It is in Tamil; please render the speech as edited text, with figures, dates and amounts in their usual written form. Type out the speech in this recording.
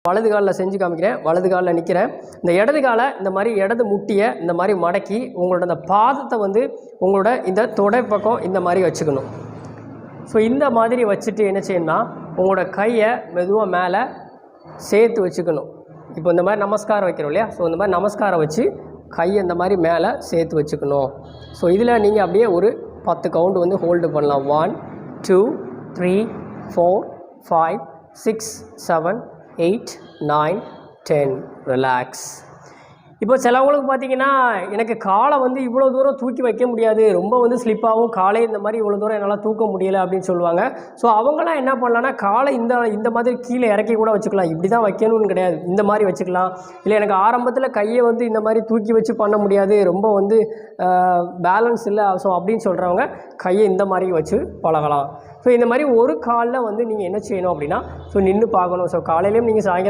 வலது காலில் செஞ்சு காமிக்கிறேன். வலது காலில் நிற்கிறேன். இந்த இடது காலை இந்த மாதிரி இடது முட்டியை இந்த மாதிரி மடக்கி உங்களோட அந்த பாதத்தை வந்து உங்களோட இந்த தொடை பக்கம் இந்த மாதிரி வச்சுக்கணும். ஸோ இந்த மாதிரி வச்சுட்டு என்ன செய்யணும்னா உங்களோட கையை மெதுவாக மேலே சேர்த்து வச்சுக்கணும். இப்போ இந்த மாதிரி நமஸ்காரம் வைக்கிறோம் இல்லையா? ஸோ இந்த மாதிரி நமஸ்காரம் வச்சு கையை இந்த மாதிரி மேலே சேர்த்து வச்சுக்கணும். ஸோ இதில் நீங்கள் அப்படியே ஒரு 10 கவுண்ட் வந்து ஹோல்டு பண்ணலாம். 1 2 3 4 5 6 7 8 9 10. ரிலாக்ஸ். இப்போ சிலவங்களுக்கு பார்த்தீங்கன்னா எனக்கு காலை வந்து இவ்வளோ தூரம் தூக்கி வைக்க முடியாது, ரொம்ப வந்து ஸ்லிப்பாகவும் காலை இந்த மாதிரி இவ்வளோ தூரம் என்னால் தூக்க முடியலை அப்படின்னு சொல்லுவாங்க. ஸோ அவங்களாம் என்ன பண்ணலான்னா காலை இந்த மாதிரி கீழே இறக்கி கூட வச்சுக்கலாம். இப்படி தான் வைக்கணும்னு கிடையாது, இந்த மாதிரி வச்சுக்கலாம். இல்லை எனக்கு ஆரம்பத்தில் கையை வந்து இந்த மாதிரி தூக்கி வச்சு பண்ண முடியாது, ரொம்ப வந்து பேலன்ஸ் இல்லை, ஸோ அப்படின்னு சொல்கிறவங்க கையை இந்த மாதிரி வச்சு பழகலாம். ஸோ இந்த மாதிரி ஒரு காலில் வந்து நீங்கள் என்ன செய்யணும் அப்படின்னா ஸோ நின்று பார்க்கணும். ஸோ காலையிலையும் நீங்கள் சாயங்காலம்